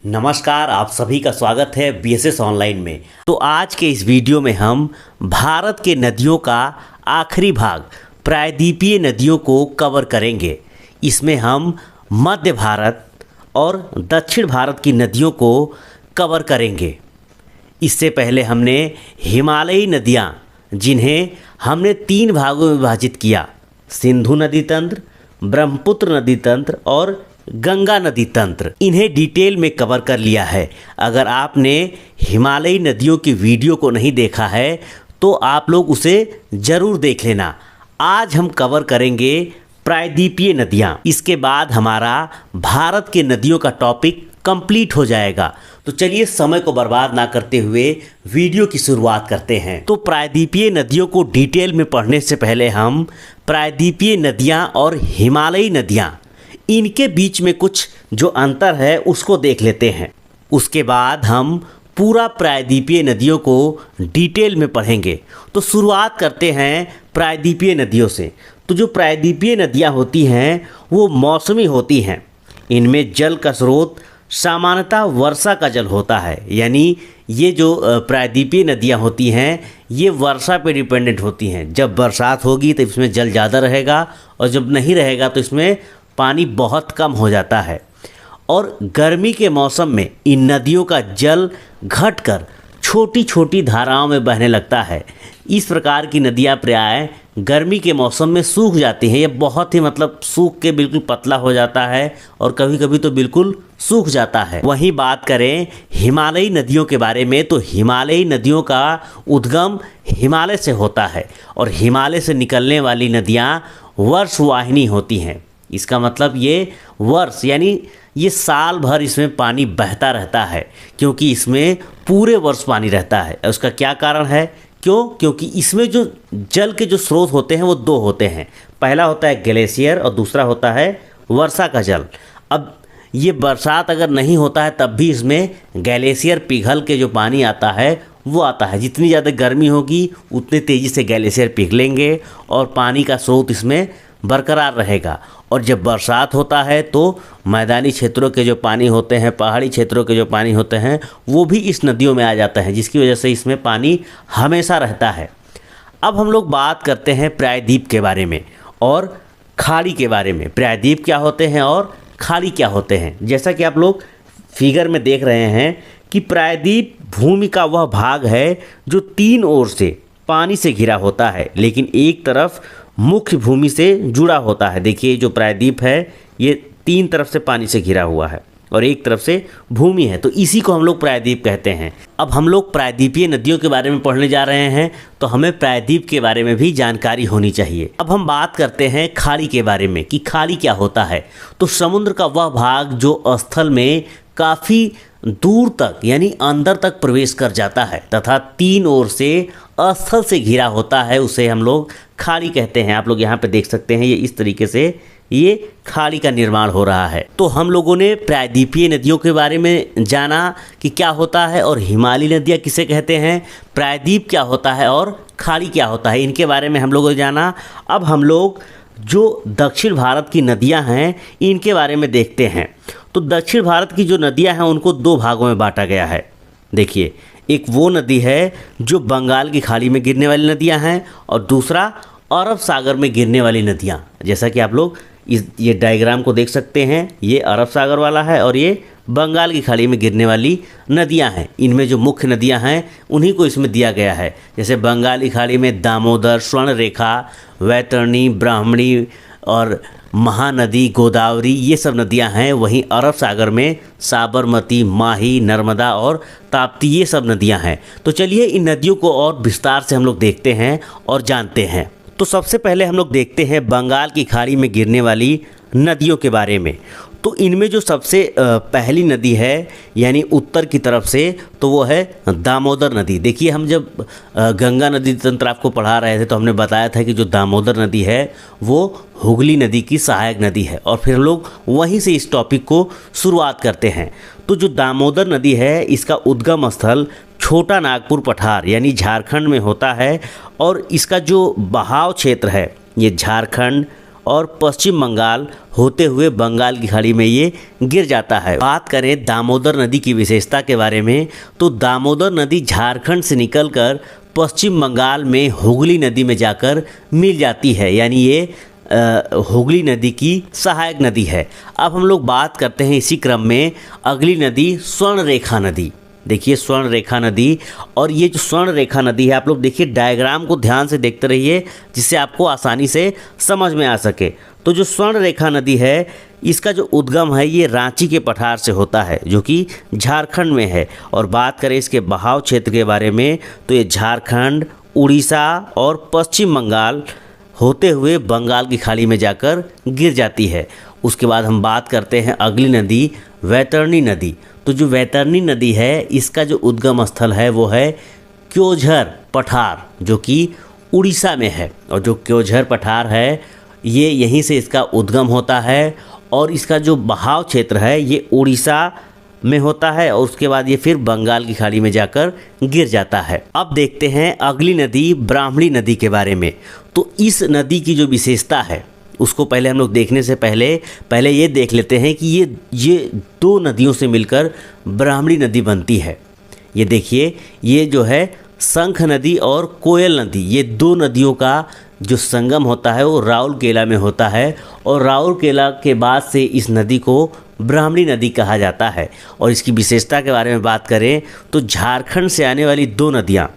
नमस्कार, आप सभी का स्वागत है बीएसएस ऑनलाइन में। तो आज के इस वीडियो में हम भारत के नदियों का आखिरी भाग प्रायद्वीपीय नदियों को कवर करेंगे। इसमें हम मध्य भारत और दक्षिण भारत की नदियों को कवर करेंगे। इससे पहले हमने हिमालयी नदियाँ, जिन्हें हमने 3 भागों में विभाजित किया, सिंधु नदी तंत्र, ब्रह्मपुत्र नदी तंत्र और गंगा नदी तंत्र, इन्हें डिटेल में कवर कर लिया है। अगर आपने हिमालयी नदियों की वीडियो को नहीं देखा है तो आप लोग उसे ज़रूर देख लेना। आज हम कवर करेंगे प्रायद्वीपीय नदियाँ। इसके बाद हमारा भारत के नदियों का टॉपिक कंप्लीट हो जाएगा। तो चलिए समय को बर्बाद ना करते हुए वीडियो की शुरुआत करते हैं। तो प्रायद्वीपीय नदियों को डिटेल में पढ़ने से पहले हम प्रायद्वीपीय नदियाँ और हिमालयी नदियाँ, इनके बीच में कुछ जो अंतर है उसको देख लेते हैं। उसके बाद हम पूरा प्रायद्वीपीय नदियों को डिटेल में पढ़ेंगे। तो शुरुआत करते हैं प्रायद्वीपीय नदियों से। तो जो प्रायद्वीपीय नदियाँ होती हैं वो मौसमी होती हैं। इनमें जल का स्रोत सामान्यतः वर्षा का जल होता है, यानी ये जो प्रायद्वीपीय नदियाँ होती हैं ये वर्षा पे डिपेंडेंट होती हैं। जब बरसात होगी तो इसमें जल ज़्यादा रहेगा और जब नहीं रहेगा तो इसमें पानी बहुत कम हो जाता है। और गर्मी के मौसम में इन नदियों का जल घटकर छोटी छोटी धाराओं में बहने लगता है। इस प्रकार की नदियाँ प्रायः गर्मी के मौसम में सूख जाती हैं। ये बहुत ही सूख के बिल्कुल पतला हो जाता है और कभी कभी तो बिल्कुल सूख जाता है। वहीं बात करें हिमालयी नदियों के बारे में, तो हिमालयी नदियों का उद्गम हिमालय से होता है और हिमालय से निकलने वाली नदियाँ वर्षवाहिनी होती हैं। इसका मतलब ये वर्ष यानी ये साल भर इसमें पानी बहता रहता है, क्योंकि इसमें पूरे वर्ष पानी रहता है। उसका क्या कारण है? क्योंकि इसमें जो जल के जो स्रोत होते हैं वो 2 होते हैं। पहला होता है ग्लेशियर और दूसरा होता है वर्षा का जल। अब ये बरसात अगर नहीं होता है तब भी इसमें ग्लेशियर पिघल के जो पानी आता है वो आता है। जितनी ज़्यादा गर्मी होगी उतनी तेज़ी से ग्लेशियर पिघलेंगे और पानी का स्रोत इसमें बरकरार रहेगा। और जब बरसात होता है तो मैदानी क्षेत्रों के जो पानी होते हैं, पहाड़ी क्षेत्रों के जो पानी होते हैं, वो भी इस नदियों में आ जाता है, जिसकी वजह से इसमें पानी हमेशा रहता है। अब हम लोग बात करते हैं प्रायद्वीप के बारे में और खाड़ी के बारे में। प्रायद्वीप क्या होते हैं और खाड़ी क्या होते हैं। जैसा कि आप लोग फिगर में देख रहे हैं कि प्रायद्वीप भूमि का वह भाग है जो 3 ओर से पानी से घिरा होता है, लेकिन एक तरफ मुख्य भूमि से जुड़ा होता है। देखिए जो प्रायद्वीप है ये 3 तरफ से पानी से घिरा हुआ है और एक तरफ से भूमि है, तो इसी को हम लोग प्रायद्वीप कहते हैं। अब हम लोग प्रायद्वीपीय नदियों के बारे में पढ़ने जा रहे हैं तो हमें प्रायद्वीप के बारे में भी जानकारी होनी चाहिए। अब हम बात करते हैं खाड़ी के बारे में कि खाड़ी क्या होता है। तो समुद्र का वह भाग जो स्थल में काफ़ी दूर तक यानी अंदर तक प्रवेश कर जाता है तथा 3 ओर से स्थल से घिरा होता है, उसे हम लोग खाड़ी कहते हैं। आप लोग यहाँ पे देख सकते हैं ये इस तरीके से ये खाड़ी का निर्माण हो रहा है। तो हम लोगों ने प्रायद्वीपीय नदियों के बारे में जाना कि क्या होता है और हिमालयी नदियाँ किसे कहते हैं, प्रायद्वीप क्या होता है और खाड़ी क्या होता है, इनके बारे में हम लोगों ने जाना। अब हम लोग जो दक्षिण भारत की नदियाँ हैं इनके बारे में देखते हैं। तो दक्षिण भारत की जो नदियाँ हैं उनको 2 भागों में बांटा गया है। देखिए, एक वो नदी है जो बंगाल की खाड़ी में गिरने वाली नदियाँ हैं और दूसरा अरब सागर में गिरने वाली नदियाँ। जैसा कि आप लोग ये डायग्राम को देख सकते हैं, ये अरब सागर वाला है और ये बंगाल की खाड़ी में गिरने वाली नदियाँ हैं। इनमें जो मुख्य नदियाँ हैं उन्हीं को इसमें दिया गया है। जैसे बंगाल की खाड़ी में दामोदर, स्वर्णरेखा, वैतरणी, ब्राह्मणी और महानदी, गोदावरी, ये सब नदियां हैं। वहीं अरब सागर में साबरमती, माही, नर्मदा और ताप्ती, ये सब नदियां हैं। तो चलिए इन नदियों को और विस्तार से हम लोग देखते हैं और जानते हैं। तो सबसे पहले हम लोग देखते हैं बंगाल की खाड़ी में गिरने वाली नदियों के बारे में। तो इनमें जो सबसे पहली नदी है यानी उत्तर की तरफ से, तो वो है दामोदर नदी। देखिए, हम जब गंगा नदी तंत्र आपको पढ़ा रहे थे तो हमने बताया था कि जो दामोदर नदी है वो हुगली नदी की सहायक नदी है और फिर हम लोग वहीं से इस टॉपिक को शुरुआत करते हैं। तो जो दामोदर नदी है इसका उद्गम स्थल छोटा नागपुर पठार यानी झारखंड में होता है और इसका जो बहाव क्षेत्र है ये झारखंड और पश्चिम बंगाल होते हुए बंगाल की खाड़ी में ये गिर जाता है। बात करें दामोदर नदी की विशेषता के बारे में, तो दामोदर नदी झारखंड से निकलकर पश्चिम बंगाल में हुगली नदी में जाकर मिल जाती है, यानी ये हुगली नदी की सहायक नदी है। अब हम लोग बात करते हैं इसी क्रम में अगली नदी स्वर्ण रेखा नदी। देखिए स्वर्ण रेखा नदी, और ये जो स्वर्ण रेखा नदी है, आप लोग देखिए डायग्राम को ध्यान से देखते रहिए जिससे आपको आसानी से समझ में आ सके। तो जो स्वर्ण रेखा नदी है, इसका जो उद्गम है ये रांची के पठार से होता है जो कि झारखंड में है। और बात करें इसके बहाव क्षेत्र के बारे में, तो ये झारखंड, उड़ीसा और पश्चिम बंगाल होते हुए बंगाल की खाड़ी में जाकर गिर जाती है। उसके बाद हम बात करते हैं अगली नदी वैतरणी नदी। तो जो वैतरणी नदी है, इसका जो उद्गम स्थल है वो है क्योंझर पठार जो कि उड़ीसा में है। और जो क्योंझर पठार है ये यहीं से इसका उद्गम होता है, और इसका जो बहाव क्षेत्र है ये उड़ीसा में होता है, और उसके बाद ये फिर बंगाल की खाड़ी में जाकर गिर जाता है। अब देखते हैं अगली नदी ब्राह्मणी नदी के बारे में। तो इस नदी की जो विशेषता है उसको पहले हम लोग देखने से पहले ये देख लेते हैं कि ये दो नदियों से मिलकर ब्राह्मणी नदी बनती है। ये देखिए, ये जो है शंख नदी और कोयल नदी, ये दो नदियों का जो संगम होता है वो राउरकेला में होता है, और राउरकेला के बाद से इस नदी को ब्राह्मणी नदी कहा जाता है। और इसकी विशेषता के बारे में बात करें तो झारखंड से आने वाली दो नदियाँ,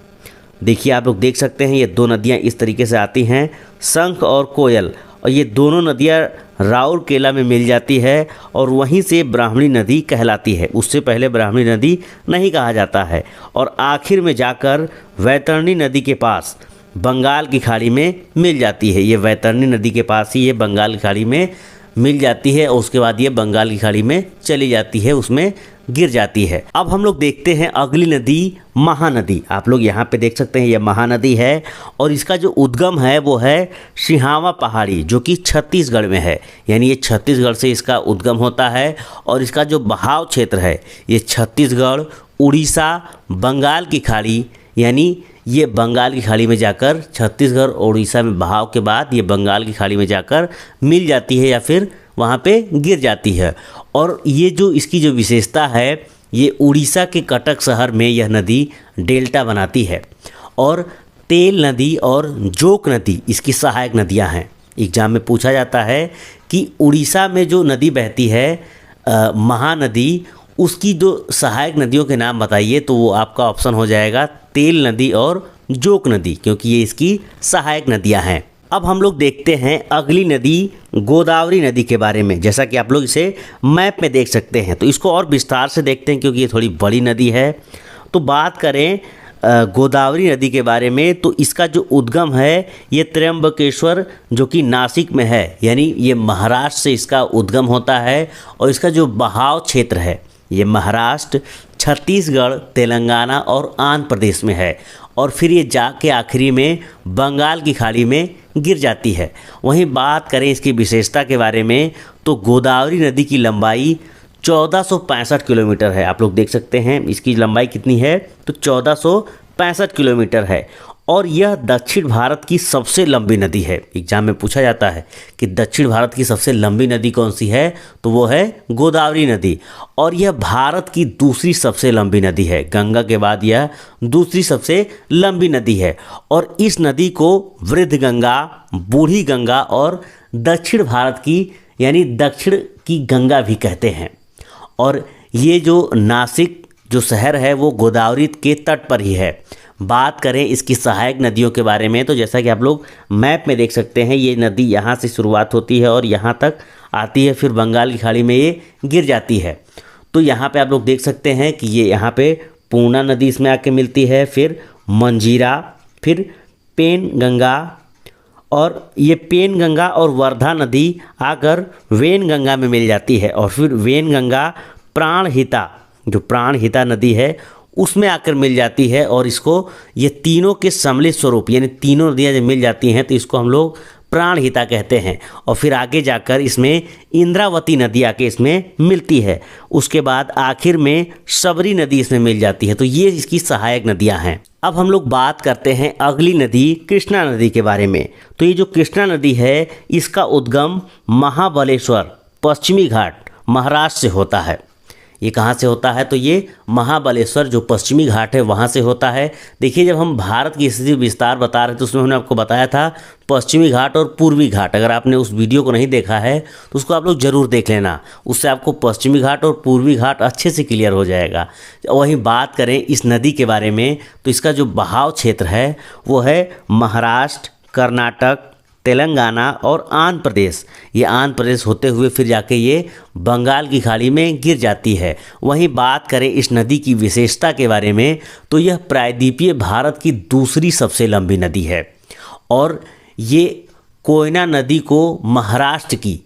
देखिए आप लोग देख सकते हैं ये दो नदियाँ इस तरीके से आती हैं, शंख और कोयल, और ये दोनों नदियाँ राउरकेला में मिल जाती है और वहीं से ब्राह्मणी नदी कहलाती है। उससे पहले ब्राह्मणी नदी नहीं कहा जाता है। और आखिर में जाकर वैतरणी नदी के पास बंगाल की खाड़ी में मिल जाती है। ये वैतरणी नदी के पास ही ये बंगाल की खाड़ी में मिल जाती है, और उसके बाद ये बंगाल की खाड़ी में चली जाती है, उसमें गिर जाती है। अब हम लोग देखते हैं अगली नदी महानदी। आप लोग यहाँ पे देख सकते हैं ये महानदी है, और इसका जो उद्गम है वो है सिहावा पहाड़ी जो कि छत्तीसगढ़ में है, यानी ये छत्तीसगढ़ से इसका उद्गम होता है। और इसका जो बहाव क्षेत्र है ये छत्तीसगढ़, उड़ीसा, बंगाल की खाड़ी, यानी ये बंगाल की खाड़ी में जाकर छत्तीसगढ़ और उड़ीसा में बहाव के बाद ये बंगाल की खाड़ी में जाकर मिल जाती है या फिर वहाँ पे गिर जाती है। और ये जो इसकी जो विशेषता है, ये उड़ीसा के कटक शहर में यह नदी डेल्टा बनाती है, और तेल नदी और जोक नदी इसकी सहायक नदियाँ हैं। एग्जाम में पूछा जाता है कि उड़ीसा में जो नदी बहती है महानदी, उसकी जो सहायक नदियों के नाम बताइए, तो वो आपका ऑप्शन हो जाएगा तेल नदी और जोक नदी, क्योंकि ये इसकी सहायक नदियां हैं। अब हम लोग देखते हैं अगली नदी गोदावरी नदी के बारे में। जैसा कि आप लोग इसे मैप में देख सकते हैं, तो इसको और विस्तार से देखते हैं क्योंकि ये थोड़ी बड़ी नदी है। तो बात करें गोदावरी नदी के बारे में, तो इसका जो उद्गम है ये त्र्यंबकेश्वर जो कि नासिक में है, यानी ये महाराष्ट्र से इसका उद्गम होता है। और इसका जो बहाव क्षेत्र है ये महाराष्ट्र, छत्तीसगढ़, तेलंगाना और आंध्र प्रदेश में है, और फिर ये जाके आखिरी में बंगाल की खाड़ी में गिर जाती है। वहीं बात करें इसकी विशेषता के बारे में, तो गोदावरी नदी की लंबाई 1465 किलोमीटर है। आप लोग देख सकते हैं इसकी लंबाई कितनी है, तो 1465 किलोमीटर है। और यह दक्षिण भारत की सबसे लंबी नदी है। एग्जाम में पूछा जाता है कि दक्षिण भारत की सबसे लंबी नदी कौन सी है, तो वो है गोदावरी नदी। और यह भारत की दूसरी सबसे लंबी नदी है, गंगा के बाद यह दूसरी सबसे लंबी नदी है। और इस नदी को वृद्ध गंगा, बूढ़ी गंगा और दक्षिण भारत की यानी दक्षिण की गंगा भी कहते हैं। और ये जो नासिक जो शहर है वो गोदावरी के तट पर ही है। बात करें इसकी सहायक नदियों के बारे में, तो जैसा कि आप लोग मैप में देख सकते हैं, ये नदी यहाँ से शुरुआत होती है और यहाँ तक आती है, फिर बंगाल की खाड़ी में ये गिर जाती है। तो यहाँ पे आप लोग देख सकते हैं कि ये यहाँ पे पूर्णा नदी इसमें आके मिलती है, फिर मंजीरा, फिर पेन गंगा, और ये पेन गंगा और वर्धा नदी आकर वेन गंगा में मिल जाती है। और फिर वेन गंगा प्राणहिता, जो प्राणहिता नदी है उसमें आकर मिल जाती है। और इसको ये तीनों के सम्मिलित स्वरूप, यानी तीनों नदियाँ जब मिल जाती हैं तो इसको हम लोग प्राणहिता कहते हैं। और फिर आगे जाकर इसमें इंद्रावती नदी आके इसमें मिलती है। उसके बाद आखिर में शबरी नदी इसमें मिल जाती है। तो ये इसकी सहायक नदियाँ हैं। अब हम लोग बात करते हैं अगली नदी कृष्णा नदी के बारे में। तो ये जो कृष्णा नदी है इसका उद्गम महाबलेश्वर पश्चिमी घाट महाराष्ट्र से होता है। ये कहाँ से होता है? तो ये महाबलेश्वर जो पश्चिमी घाट है वहाँ से होता है। देखिए, जब हम भारत की स्थिति विस्तार बता रहे थे तो उसमें हमने आपको बताया था पश्चिमी घाट और पूर्वी घाट। अगर आपने उस वीडियो को नहीं देखा है तो उसको आप लोग ज़रूर देख लेना, उससे आपको पश्चिमी घाट और पूर्वी घाट अच्छे से क्लियर हो जाएगा। वहीं बात करें इस नदी के बारे में तो इसका जो बहाव क्षेत्र है वो है महाराष्ट्र, कर्नाटक, तेलंगाना और आंध्र प्रदेश। ये आंध्र प्रदेश होते हुए फिर जाके ये बंगाल की खाड़ी में गिर जाती है। वहीं बात करें इस नदी की विशेषता के बारे में तो यह प्रायद्वीपीय भारत की दूसरी सबसे लंबी नदी है और ये कोयना नदी को महाराष्ट्र की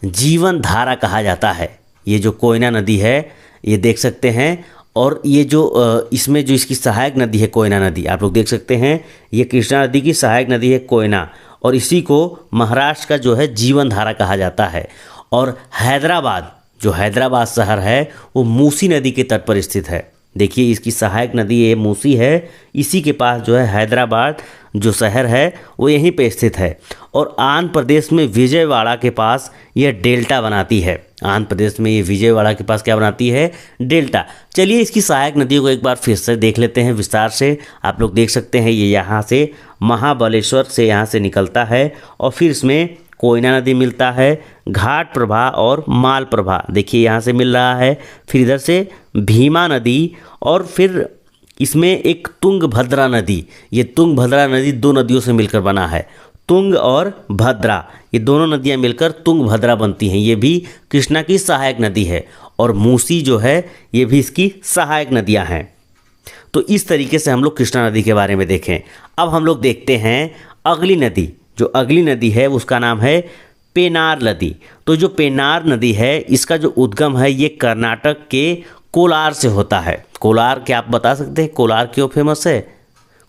जीवन धारा कहा जाता है। ये जो कोयना नदी है ये देख सकते हैं, और ये जो इसमें जो इसकी सहायक नदी है कोयना नदी, आप लोग देख सकते हैं ये कृष्णा नदी की सहायक नदी है कोयना, और इसी को महाराष्ट्र का जो है जीवन धारा कहा जाता है। और हैदराबाद, जो हैदराबाद शहर है वो मूसी नदी के तट पर स्थित है। देखिए, इसकी सहायक नदी ये मूसी है, इसी के पास जो है हैदराबाद जो शहर है वो यहीं पे स्थित है। और आंध्र प्रदेश में विजयवाड़ा के पास यह डेल्टा बनाती है। आंध्र प्रदेश में ये विजयवाड़ा के पास क्या बनाती है? डेल्टा। चलिए इसकी सहायक नदियों को एक बार फिर से देख लेते हैं विस्तार से। आप लोग देख सकते हैं ये यहाँ से महाबलेश्वर से यहाँ से निकलता है और फिर इसमें कोयना नदी मिलता है, घाट प्रभा और माल प्रभा देखिए यहाँ से मिल रहा है, फिर इधर से भीमा नदी, और फिर इसमें एक तुंगभद्रा नदी। ये तुंगभद्रा नदी दो नदियों से मिलकर बना है, तुंग और भद्रा, ये दोनों नदियाँ मिलकर तुंगभद्रा बनती हैं। ये भी कृष्णा की सहायक नदी है और मूसी जो है ये भी इसकी सहायक नदियाँ हैं। तो इस तरीके से हम लोग कृष्णा नदी के बारे में देखें। अब हम लोग देखते हैं अगली नदी। जो अगली नदी है उसका नाम है पेनार नदी। तो जो पेनार नदी है इसका जो उद्गम है ये कर्नाटक के कोलार से होता है। कोलार क्या आप बता सकते हैं कोलार क्यों फेमस है?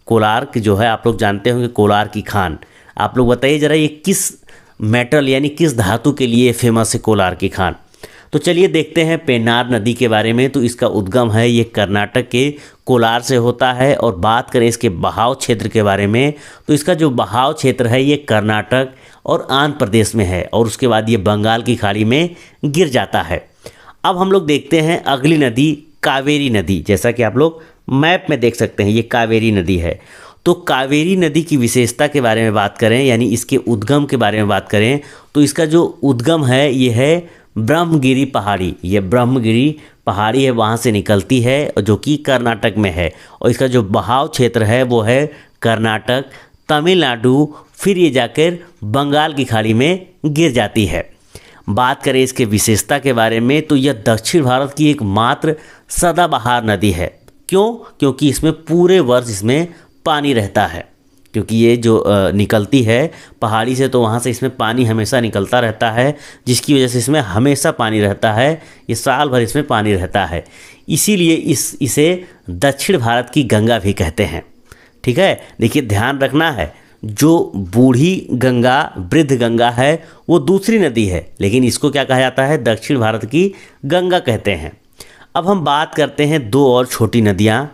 कोलार की जो है आप लोग जानते होंगे कोलार की खान। आप लोग बताइए ज़रा ये किस मेटल यानी किस धातु के लिए फेमस है कोलार की खान? तो चलिए देखते हैं पेनार नदी के बारे में। तो इसका उद्गम है ये कर्नाटक के कोलार से होता है। और बात करें इसके बहाव क्षेत्र के बारे में तो इसका जो बहाव क्षेत्र है ये कर्नाटक और आंध्र प्रदेश में है और उसके बाद ये बंगाल की खाड़ी में गिर जाता है। अब हम लोग देखते हैं अगली नदी कावेरी नदी। जैसा कि आप लोग मैप में देख सकते हैं ये कावेरी नदी है। तो कावेरी नदी की विशेषता के बारे में बात करें यानी इसके उद्गम के बारे में बात करें तो इसका जो उद्गम है ये है ब्रह्मगिरी पहाड़ी। ये ब्रह्मगिरी पहाड़ी है वहाँ से निकलती है जो कि कर्नाटक में है। और इसका जो बहाव क्षेत्र है वो है कर्नाटक, तमिलनाडु, फिर ये जाकर बंगाल की खाड़ी में गिर जाती है। बात करें इसके विशेषता के बारे में तो यह दक्षिण भारत की एकमात्र सदाबहार नदी है। क्यों? क्योंकि इसमें पूरे वर्ष इसमें पानी रहता है। क्योंकि ये जो निकलती है पहाड़ी से तो वहाँ से इसमें पानी हमेशा निकलता रहता है, जिसकी वजह से इसमें हमेशा पानी रहता है। ये साल भर इसमें पानी रहता है, इसीलिए इसे दक्षिण भारत की गंगा भी कहते हैं। ठीक है, देखिए ध्यान रखना है, जो बूढ़ी गंगा वृद्ध गंगा है वो दूसरी नदी है, लेकिन इसको क्या कहा जाता है? दक्षिण भारत की गंगा कहते हैं। अब हम बात करते हैं दो और छोटी नदियाँ,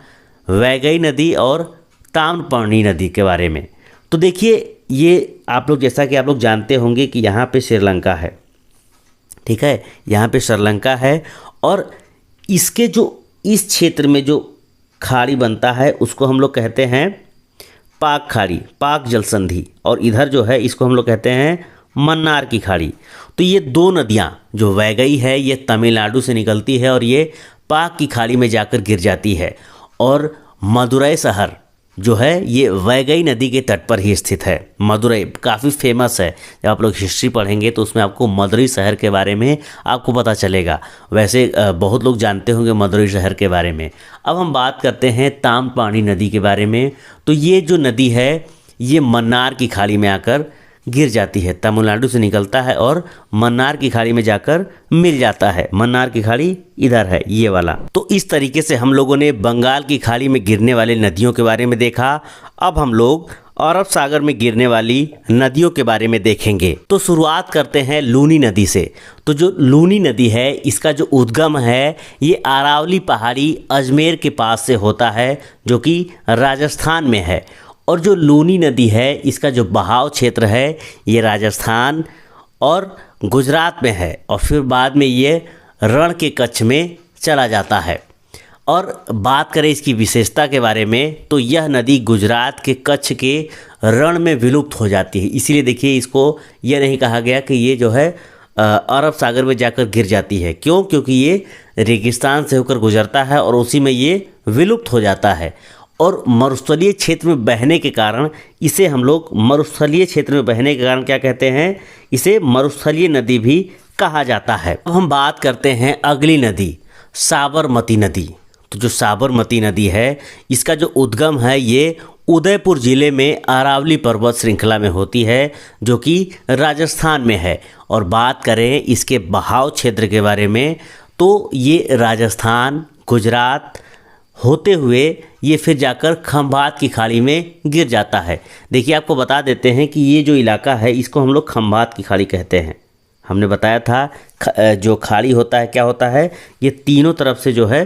वैगई नदी और ताम्रपर्णी नदी के बारे में। तो देखिए ये आप लोग जैसा कि आप लोग जानते होंगे कि यहाँ पे श्रीलंका है। ठीक है, यहाँ पे श्रीलंका है और इसके जो इस क्षेत्र में जो खाड़ी बनता है उसको हम लोग कहते हैं पाक खाड़ी, पाक जल संधि, और इधर जो है इसको हम लोग कहते हैं मन्नार की खाड़ी। तो ये दो नदियाँ जो वैगई है ये तमिलनाडु से निकलती है और ये पाक की खाड़ी में जाकर गिर जाती है। और मदुरई शहर जो है ये वैगई नदी के तट पर ही स्थित है। मदुरई काफ़ी फेमस है, जब आप लोग हिस्ट्री पढ़ेंगे तो उसमें आपको मदुरई शहर के बारे में आपको पता चलेगा। वैसे बहुत लोग जानते होंगे मदुरई शहर के बारे में। अब हम बात करते हैं ताम्रपर्णी नदी के बारे में। तो ये जो नदी है ये मन्नार की खाड़ी में आकर गिर जाती है, तमिलनाडु से निकलता है और मन्नार की खाड़ी में जाकर मिल जाता है। मन्नार की खाड़ी इधर है ये वाला। तो इस तरीके से हम लोगों ने बंगाल की खाड़ी में गिरने वाले नदियों के बारे में देखा। अब हम लोग अरब सागर में गिरने वाली नदियों के बारे में देखेंगे। तो शुरुआत करते हैं लूनी नदी से। तो जो लूनी नदी है इसका जो उद्गम है ये अरावली पहाड़ी अजमेर के पास से होता है, जो कि राजस्थान में है। और जो लूनी नदी है इसका जो बहाव क्षेत्र है ये राजस्थान और गुजरात में है, और फिर बाद में ये रण के कच्छ में चला जाता है। और बात करें इसकी विशेषता के बारे में तो यह नदी गुजरात के कच्छ के रण में विलुप्त हो जाती है। इसीलिए देखिए इसको यह नहीं कहा गया कि ये जो है अरब सागर में जाकर गिर जाती है। क्यों? क्योंकि ये रेगिस्तान से होकर गुजरता है और उसी में ये विलुप्त हो जाता है। और मरुस्थलीय क्षेत्र में बहने के कारण इसे हम लोग मरुस्थलीय क्षेत्र में बहने के कारण क्या कहते हैं, इसे मरुस्थलीय नदी भी कहा जाता है। अब हम बात करते हैं अगली नदी, साबरमती नदी। तो जो साबरमती नदी है इसका जो उद्गम है ये उदयपुर ज़िले में अरावली पर्वत श्रृंखला में होती है, जो कि राजस्थान में है। और बात करें इसके बहाव क्षेत्र के बारे में तो ये राजस्थान, गुजरात होते हुए ये फिर जाकर खंभात की खाड़ी में गिर जाता है। देखिए आपको बता देते हैं कि ये जो इलाका है इसको हम लोग खंभात की खाड़ी कहते हैं। हमने बताया था जो खाड़ी होता है क्या होता है, ये तीनों तरफ से जो है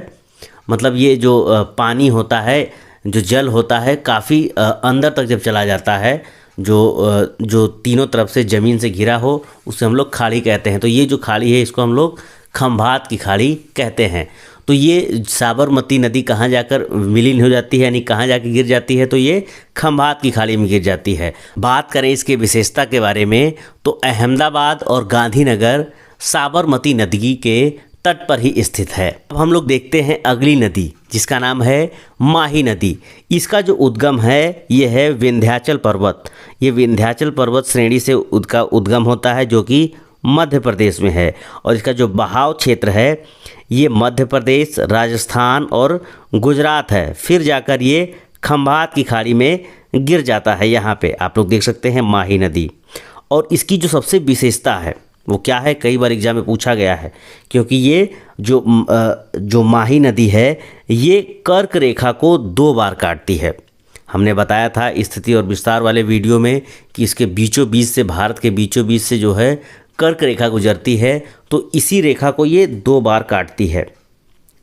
मतलब ये जो पानी होता है, जो जल होता है काफ़ी अंदर तक जब चला जाता है, जो तीनों तरफ से ज़मीन से घिरा हो उसे हम लोग खाड़ी कहते हैं। तो ये जो खाड़ी है इसको हम लोग खंभात की खाड़ी कहते हैं। तो ये साबरमती नदी कहाँ जाकर विलीन हो जाती है, यानी कहाँ जाकर गिर जाती है, तो ये खंभात की खाड़ी में गिर जाती है। बात करें इसके विशेषता के बारे में तो अहमदाबाद और गांधीनगर साबरमती नदी के तट पर ही स्थित है। अब हम लोग देखते हैं अगली नदी जिसका नाम है माही नदी। इसका जो उद्गम है ये है विंध्याचल पर्वत। ये विंध्याचल पर्वत श्रेणी से उसका उद्गम होता है, जो कि मध्य प्रदेश में है। और इसका जो बहाव क्षेत्र है ये मध्य प्रदेश, राजस्थान और गुजरात है। फिर जाकर ये खंभात की खाड़ी में गिर जाता है। यहाँ पे आप लोग देख सकते हैं माही नदी। और इसकी जो सबसे विशेषता है वो क्या है, कई बार एग्जाम में पूछा गया है, क्योंकि ये जो माही नदी है ये कर्क रेखा को 2 बार काटती है। हमने बताया था स्थिति और विस्तार वाले वीडियो में कि इसके बीचों बीच से, भारत के बीचों बीच से जो है कर्क रेखा गुजरती है। तो इसी रेखा को ये 2 बार काटती है।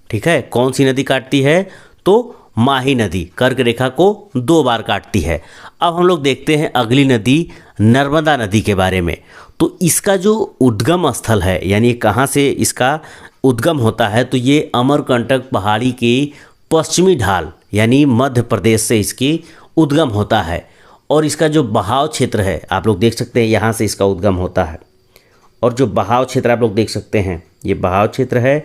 ठीक है, कौन सी नदी काटती है, तो माही नदी कर्क रेखा को 2 बार काटती है। अब हम लोग देखते हैं अगली नदी नर्मदा नदी के बारे में। तो इसका जो उद्गम स्थल है, यानी कहाँ से इसका उद्गम होता है, तो ये अमरकंटक पहाड़ी की पश्चिमी ढाल यानी मध्य प्रदेश से इसकी उद्गम होता है। और इसका जो बहाव क्षेत्र है आप लोग देख सकते हैं, यहाँ से इसका उद्गम होता है। और जो बहाव क्षेत्र आप लोग देख सकते हैं ये बहाव क्षेत्र है।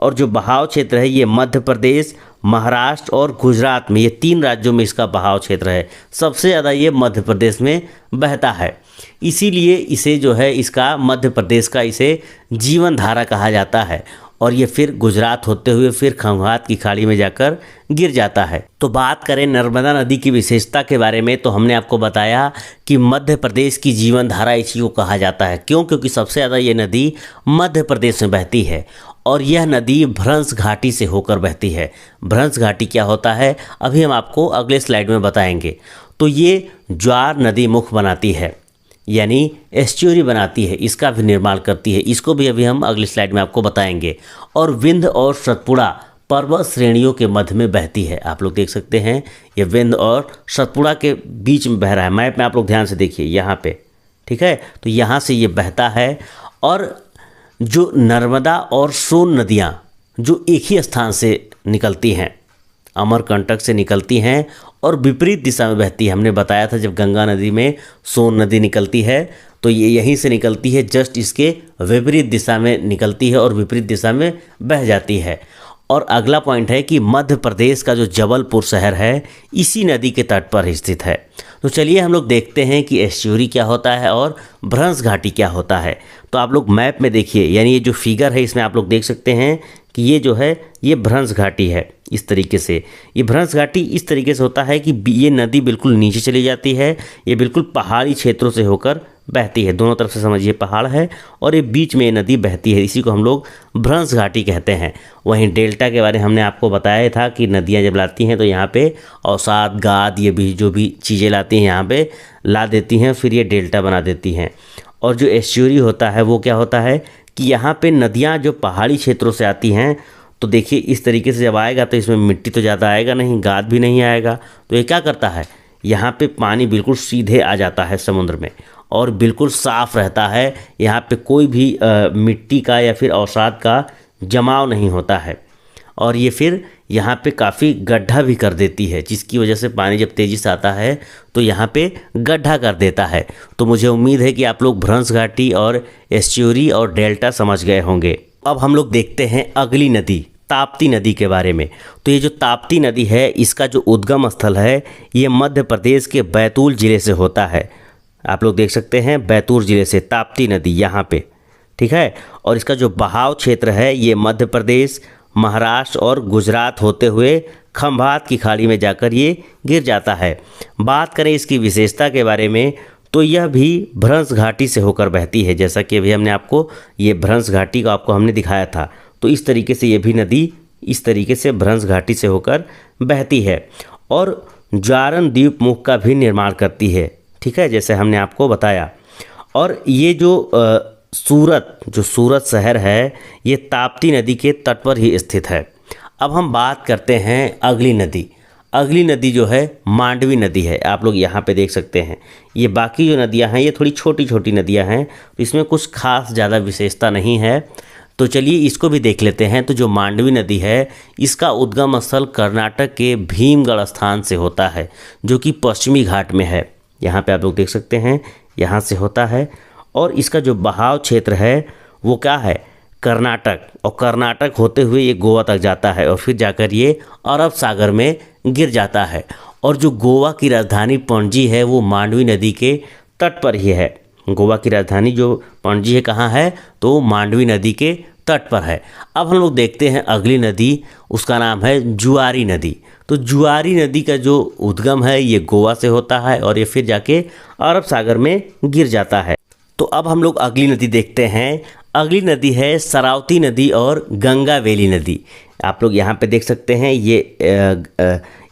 और जो बहाव क्षेत्र है ये मध्य प्रदेश, महाराष्ट्र और गुजरात में, ये 3 राज्यों में इसका बहाव क्षेत्र है। सबसे ज़्यादा ये मध्य प्रदेश में बहता है। इसीलिए इसे जो है इसका मध्य प्रदेश का इसे जीवन धारा कहा जाता है। और ये फिर गुजरात होते हुए फिर खंभात की खाड़ी में जाकर गिर जाता है। तो बात करें नर्मदा नदी की विशेषता के बारे में तो हमने आपको बताया कि मध्य प्रदेश की जीवन धारा इसी को कहा जाता है। क्यों? क्योंकि सबसे ज़्यादा ये नदी मध्य प्रदेश में बहती है। और यह नदी भ्रंश घाटी से होकर बहती है। भ्रंश घाटी क्या होता है अभी हम आपको अगले स्लाइड में बताएंगे। तो ये ज्वार नदी मुख बनाती है, यानी एस्च्यूरी बनाती है, इसका भी निर्माण करती है। इसको भी अभी हम अगली स्लाइड में आपको बताएंगे। और विंध्य और सतपुड़ा पर्वत श्रेणियों के मध्य में बहती है। आप लोग देख सकते हैं ये विंध्य और सतपुड़ा के बीच में बह रहा है। मैप में आप लोग ध्यान से देखिए यहाँ पे, ठीक है। तो यहाँ से ये बहता है। और जो नर्मदा और सोन नदियाँ जो एक ही स्थान से निकलती हैं, अमरकंटक से निकलती हैं और विपरीत दिशा में बहती है। हमने बताया था जब गंगा नदी में सोन नदी निकलती है तो ये यहीं से निकलती है, जस्ट इसके विपरीत दिशा में निकलती है और विपरीत दिशा में बह जाती है। और अगला पॉइंट है कि मध्य प्रदेश का जो जबलपुर शहर है इसी नदी के तट पर स्थित है। तो चलिए हम लोग देखते हैं कि एस्च्यूरी क्या होता है और भ्रंश घाटी क्या होता है। तो आप लोग मैप में देखिए, यानी ये जो फिगर है इसमें आप लोग देख सकते हैं कि ये जो है ये भ्रंश घाटी है। इस तरीके से ये भ्रंश घाटी इस तरीके से होता है कि ये नदी बिल्कुल नीचे चली जाती है, ये बिल्कुल पहाड़ी क्षेत्रों से होकर बहती है। दोनों तरफ से समझिए पहाड़ है और ये बीच में नदी बहती है, इसी को हम लोग भ्रंश घाटी कहते हैं। वहीं डेल्टा के बारे में हमने आपको बताया था कि नदियाँ जब लाती हैं तो यहाँ पे अवसाद, गाद, ये भी जो भी चीज़ें लाती हैं यहाँ पे ला देती हैं, फिर ये डेल्टा बना देती हैं। और जो एस्चुरी होता है वो क्या होता है कि यहाँ पे नदियाँ जो पहाड़ी क्षेत्रों से आती हैं, तो देखिए इस तरीके से जब आएगा तो इसमें मिट्टी तो ज़्यादा आएगा नहीं, गाद भी नहीं आएगा, तो ये क्या करता है, यहाँ पे पानी बिल्कुल सीधे आ जाता है समुद्र में और बिल्कुल साफ़ रहता है। यहाँ पे कोई भी मिट्टी का या फिर अवसाद का जमाव नहीं होता है। और ये फिर यहाँ पे काफ़ी गड्ढा भी कर देती है, जिसकी वजह से पानी जब तेज़ी से आता है तो यहाँ पे गड्ढा कर देता है। तो मुझे उम्मीद है कि आप लोग भ्रंश घाटी और एस्चुरी और डेल्टा समझ गए होंगे। अब हम लोग देखते हैं अगली नदी, ताप्ती नदी के बारे में। तो ये जो ताप्ती नदी है, इसका जो उद्गम स्थल है ये मध्य प्रदेश के बैतूल ज़िले से होता है। आप लोग देख सकते हैं बैतूल ज़िले से ताप्ती नदी यहाँ पे, ठीक है। और इसका जो बहाव क्षेत्र है ये मध्य प्रदेश, महाराष्ट्र और गुजरात होते हुए खंभात की खाड़ी में जाकर ये गिर जाता है। बात करें इसकी विशेषता के बारे में तो यह भी भ्रंश घाटी से होकर बहती है, जैसा कि अभी हमने आपको ये भ्रंश घाटी को आपको हमने दिखाया था। तो इस तरीके से ये भी नदी इस तरीके से भ्रंश घाटी से होकर बहती है और जारन द्वीप मुख का भी निर्माण करती है, ठीक है, जैसे हमने आपको बताया। और ये जो सूरत शहर है ये ताप्ती नदी के तट पर ही स्थित है। अब हम बात करते हैं अगली नदी। अगली नदी जो है मांडवी नदी है। आप लोग यहाँ पे देख सकते हैं ये बाकी जो नदियाँ हैं ये थोड़ी छोटी छोटी नदियाँ हैं, तो इसमें कुछ खास ज़्यादा विशेषता नहीं है। तो चलिए इसको भी देख लेते हैं। तो जो मांडवी नदी है इसका उद्गम स्थल कर्नाटक के भीमगढ़ स्थान से होता है, जो कि पश्चिमी घाट में है। यहाँ पे आप लोग देख सकते हैं यहाँ से होता है। और इसका जो बहाव क्षेत्र है वो क्या है, कर्नाटक, और कर्नाटक होते हुए ये गोवा तक जाता है और फिर जाकर ये अरब सागर में गिर जाता है। और जो गोवा की राजधानी पणजी है वो मांडवी नदी के तट पर ही है। गोवा की राजधानी जो पणजी है कहाँ है, तो मांडवी नदी के तट पर है। अब हम लोग देखते हैं अगली नदी, उसका नाम है जुआरी नदी। तो जुआरी नदी का जो उद्गम है ये गोवा से होता है और ये फिर जाके अरब सागर में गिर जाता है। तो अब हम लोग अगली नदी देखते हैं। अगली नदी है सरावती नदी और गंगावेली नदी। आप लोग यहाँ पे देख सकते हैं ये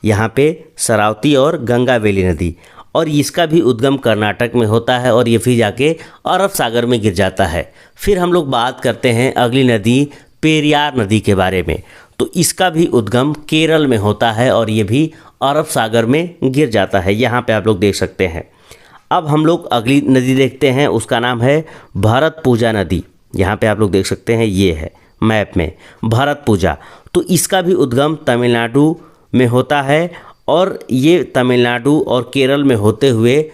यहाँ पे सरावती और गंगावेली नदी, और इसका भी उद्गम कर्नाटक में होता है और ये फिर जाके अरब सागर में गिर जाता है। फिर हम लोग बात करते हैं अगली नदी पेरियार नदी के बारे में। तो इसका भी उद्गम केरल में होता है और ये भी अरब सागर में गिर जाता है। यहाँ पे आप लोग देख सकते हैं। अब हम लोग अगली नदी देखते हैं, उसका नाम है भरतपुजा नदी। यहाँ पे आप लोग देख सकते हैं ये है मैप में भरतपुजा। तो इसका भी उद्गम तमिलनाडु में होता है और ये तमिलनाडु और केरल में होते हुए,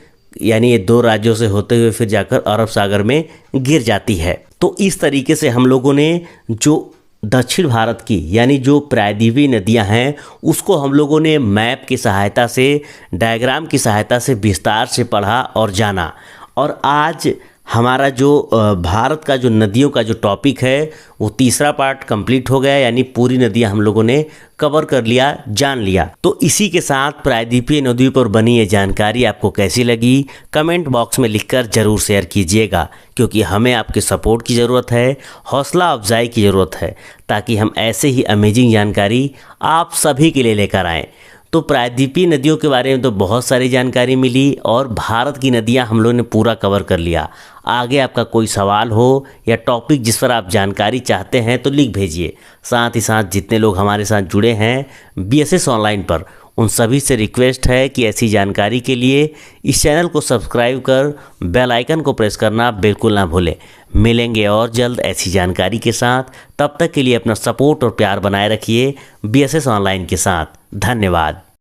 यानी ये दो राज्यों से होते हुए फिर जाकर अरब सागर में गिर जाती है। तो इस तरीके से हम लोगों ने जो दक्षिण भारत की यानी जो प्रायद्वीपीय नदियां हैं उसको हम लोगों ने मैप की सहायता से, डायग्राम की सहायता से विस्तार से पढ़ा और जाना। और आज हमारा जो भारत का जो नदियों का जो टॉपिक है वो तीसरा पार्ट कंप्लीट हो गया, यानी पूरी नदियां हम लोगों ने कवर कर लिया, जान लिया। तो इसी के साथ प्रायद्वीपीय नदियों पर बनी ये जानकारी आपको कैसी लगी कमेंट बॉक्स में लिखकर ज़रूर शेयर कीजिएगा, क्योंकि हमें आपके सपोर्ट की ज़रूरत है, हौसला अफजाई की ज़रूरत है, ताकि हम ऐसे ही अमेजिंग जानकारी आप सभी के लिए लेकर आएँ। तो प्रायद्वीपीय नदियों के बारे में तो बहुत सारी जानकारी मिली और भारत की नदियां हम लोगों ने पूरा कवर कर लिया। आगे आपका कोई सवाल हो या टॉपिक जिस पर आप जानकारी चाहते हैं तो लिख भेजिए। साथ ही साथ जितने लोग हमारे साथ जुड़े हैं BSS ऑनलाइन पर, उन सभी से रिक्वेस्ट है कि ऐसी जानकारी के लिए इस चैनल को सब्सक्राइब कर बेल आइकन को प्रेस करना बिल्कुल ना भूलें। मिलेंगे और जल्द ऐसी जानकारी के साथ। तब तक के लिए अपना सपोर्ट और प्यार बनाए रखिए BSS ऑनलाइन के साथ। धन्यवाद।